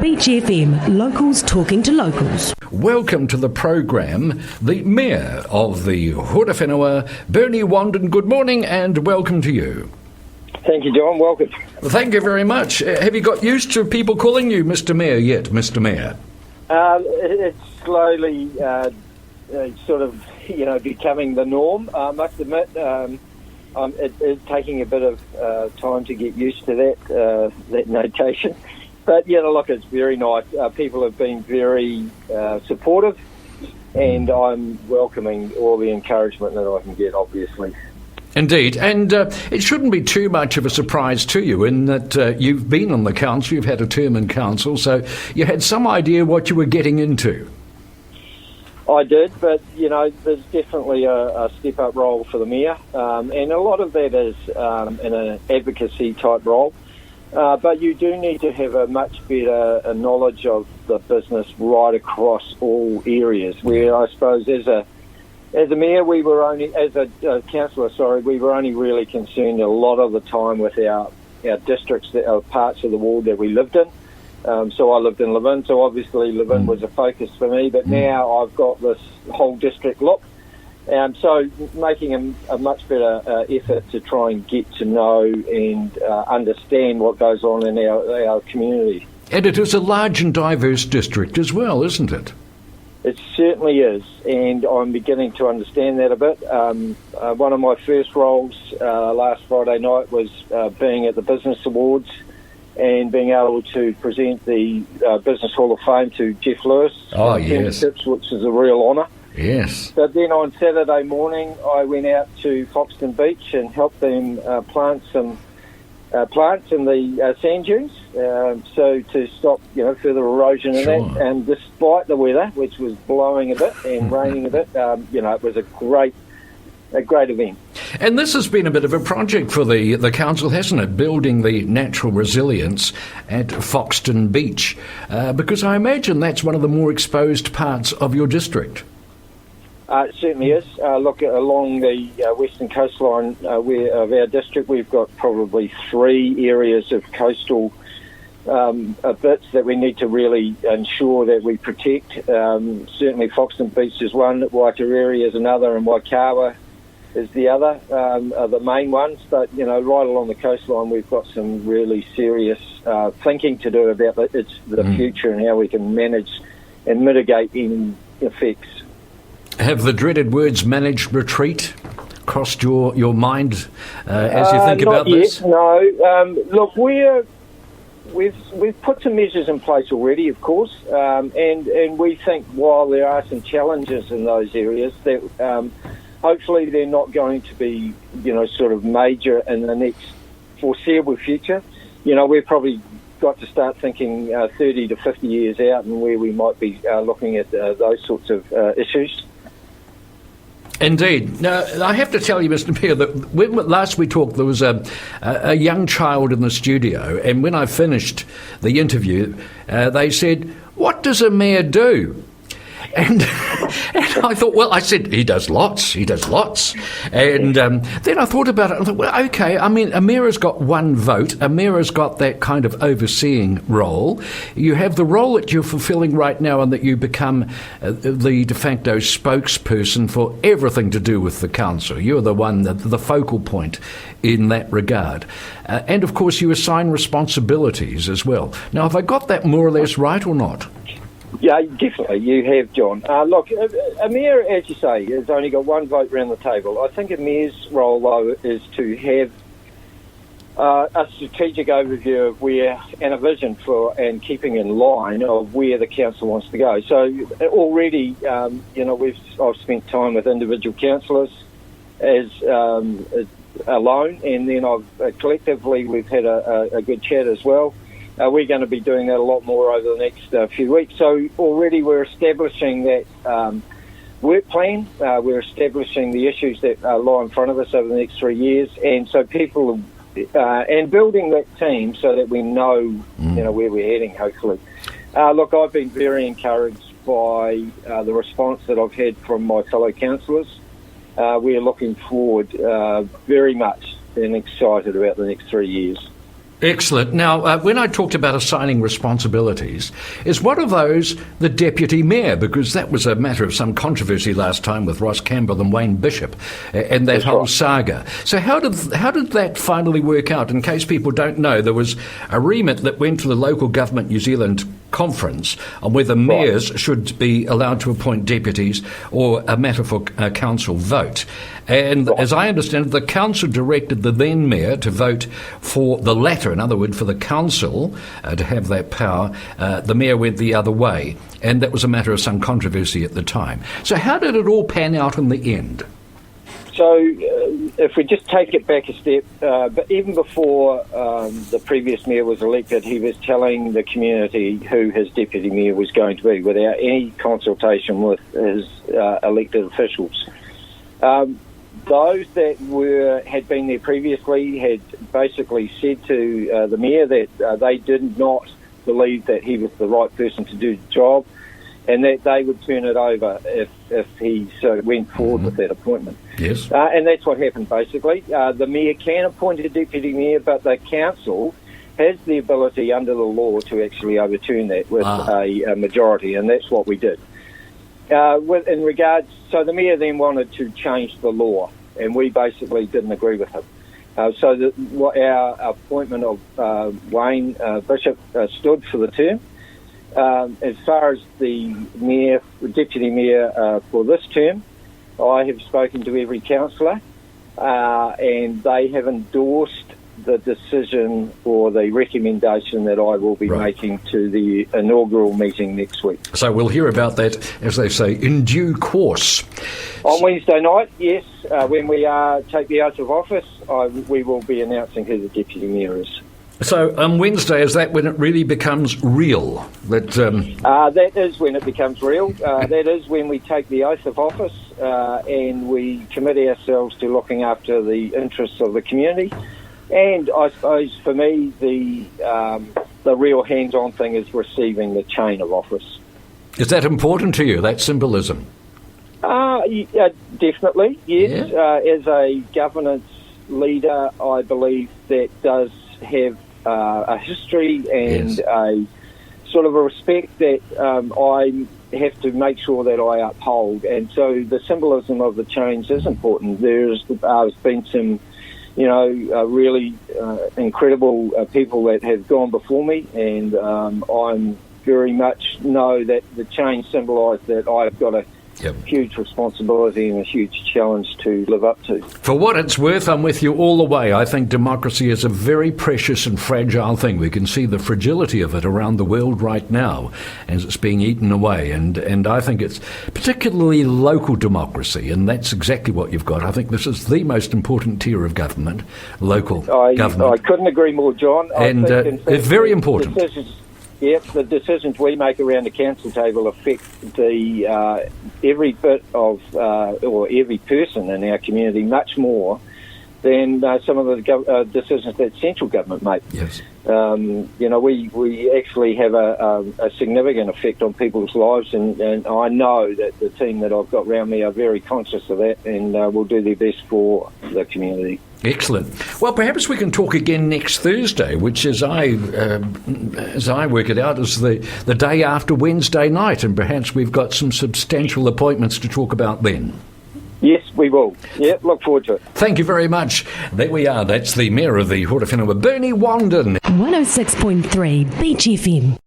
Beach FM, locals talking to locals. Welcome to the program, the Mayor of the Horowhenua, Bernie Wanden. Good morning and welcome to you. Thank you, John. Welcome. Thank you very much. Have you got used to people calling you Mr. Mayor yet, Mr. Mayor? It's slowly sort of, becoming the norm. I must admit, it is taking a bit of time to get used to that notation. But, look, it's very nice. People have been very supportive, and I'm welcoming all the encouragement that I can get, obviously. Indeed, and it shouldn't be too much of a surprise to you in that you've been on the council, you've had a term in council, so you had some idea what you were getting into. I did, but, there's definitely a step-up role for the Mayor, and a lot of that is in an advocacy-type role. But you do need to have a much better knowledge of the business right across all areas, where I suppose as a mayor, we were only, as a councillor, we were only really concerned a lot of the time with our districts, that are parts of the ward that we lived in. So I lived in Levin, so obviously Levin was a focus for me, but now I've got this whole district look. So making a much better effort to try and get to know and understand what goes on in our community. And it is a large and diverse district as well, isn't it? It certainly is, and I'm beginning to understand that a bit. One of my first roles last Friday night was being at the Business Awards and being able to present the Business Hall of Fame to Jeff Lewis. Oh, yes. Which is a real honour. Yes. But then on Saturday morning, I went out to Foxton Beach and helped them plant some plants in the sand dunes, so to stop further erosion in that. And despite the weather, which was blowing a bit and raining a bit, it was a great event. And this has been a bit of a project for the council, hasn't it? Building the natural resilience at Foxton Beach, because I imagine that's one of the more exposed parts of your district. It certainly is. Look, along the western coastline of our district, we've got probably 3 areas of coastal bits that we need to really ensure that we protect. Certainly Foxton Beach is one, Waitarere is another, and Waikawa is the other, are the main ones. But, right along the coastline, we've got some really serious thinking to do about the future and how we can manage and mitigate any effects. Have the dreaded words managed retreat crossed your mind as you think about this? No. Look, we've put some measures in place already, of course, and we think while there are some challenges in those areas, that hopefully they're not going to be, sort of major in the next foreseeable future. We've probably got to start thinking 30 to 50 years out and where we might be looking at those sorts of issues. Indeed. Now, I have to tell you, Mr. Mayor, that when last we talked, there was a young child in the studio, and when I finished the interview, they said, "What does a mayor do?" And I thought, well, I said, he does lots. And then I thought about it, and I thought, well, okay, I mean, a mayor has got one vote. A mayor has got that kind of overseeing role. You have the role that you're fulfilling right now, and that you become the de facto spokesperson for everything to do with the council. You're the one, the focal point in that regard. And, of course, you assign responsibilities as well. Now, have I got that more or less right or not? Yeah, definitely, you have, John. Look, a mayor, as you say, has only got one vote around the table. I think a mayor's role, though, is to have a strategic overview of where, and a vision for, and keeping in line of where the council wants to go. So already, I've spent time with individual councillors as alone, and then collectively we've had a good chat as well. We're going to be doing that a lot more over the next few weeks. So already we're establishing that work plan. We're establishing the issues that lie in front of us over the next 3 years, and so people and building that team so that we know, where we're heading. Hopefully, look, I've been very encouraged by the response that I've had from my fellow councillors. We're looking forward very much and excited about the next 3 years. Excellent. Now, when I talked about assigning responsibilities, is one of those the Deputy Mayor? Because that was a matter of some controversy last time with Ross Campbell and Wayne Bishop and that whole saga. So how did that finally work out? In case people don't know, there was a remit that went to the Local Government New Zealand conference on whether mayors should be allowed to appoint deputies or a matter for a council vote. And as I understand it, the council directed the then mayor to vote for the latter, in other words, for the council to have that power. The mayor went the other way, and that was a matter of some controversy at the time. So how did it all pan out in the end? So if we just take it back a step, but even before the previous mayor was elected, he was telling the community who his deputy mayor was going to be without any consultation with his elected officials. Those that had been there previously had basically said to the mayor that they did not believe that he was the right person to do the job, and that they would turn it over if he went forward with that appointment. Yes. And that's what happened, basically. The mayor can appoint a deputy mayor, but the council has the ability under the law to actually overturn that with a majority, and that's what we did. So the mayor then wanted to change the law, and we basically didn't agree with him. So our appointment of Wayne Bishop stood for the term. As far as the deputy mayor for this term, I have spoken to every councillor, and they have endorsed the decision or the recommendation that I will be making to the inaugural meeting next week. So we'll hear about that, as they say, in due course. On Wednesday night, yes, when we take the oath of office, we will be announcing who the deputy mayor is. So on Wednesday, is that when it really becomes real? That is when it becomes real. That is when we take the oath of office and we commit ourselves to looking after the interests of the community. And I suppose for me, the real hands-on thing is receiving the chain of office. Is that important to you, that symbolism? Definitely, yes. Yeah. As a governance leader, I believe that does have a history and a sort of a respect that I have to make sure that I uphold. And so the symbolism of the change is important. There's been some really incredible people that have gone before me, and I'm very much know that the change symbolised that I've got a huge responsibility and a huge challenge to live up to. For what it's worth, I'm with you all the way. I think democracy is a very precious and fragile thing. We can see the fragility of it around the world right now as it's being eaten away. And I think it's particularly local democracy, and that's exactly what you've got. I think this is the most important tier of government, local government. I couldn't agree more, John. And it's very important. The decisions we make around the council table affect every bit of or every person in our community much more than some of the decisions that central government make. Yes. We actually have a significant effect on people's lives, and I know that the team that I've got around me are very conscious of that and will do their best for the community. Excellent. Well, perhaps we can talk again next Thursday, which, as I work it out, is the day after Wednesday night, and perhaps we've got some substantial appointments to talk about then. Yes, we will. Yeah, look forward to it. Thank you very much. There we are. That's the Mayor of the Horowhenua, Bernie Wanden. 106.3 Beach FM.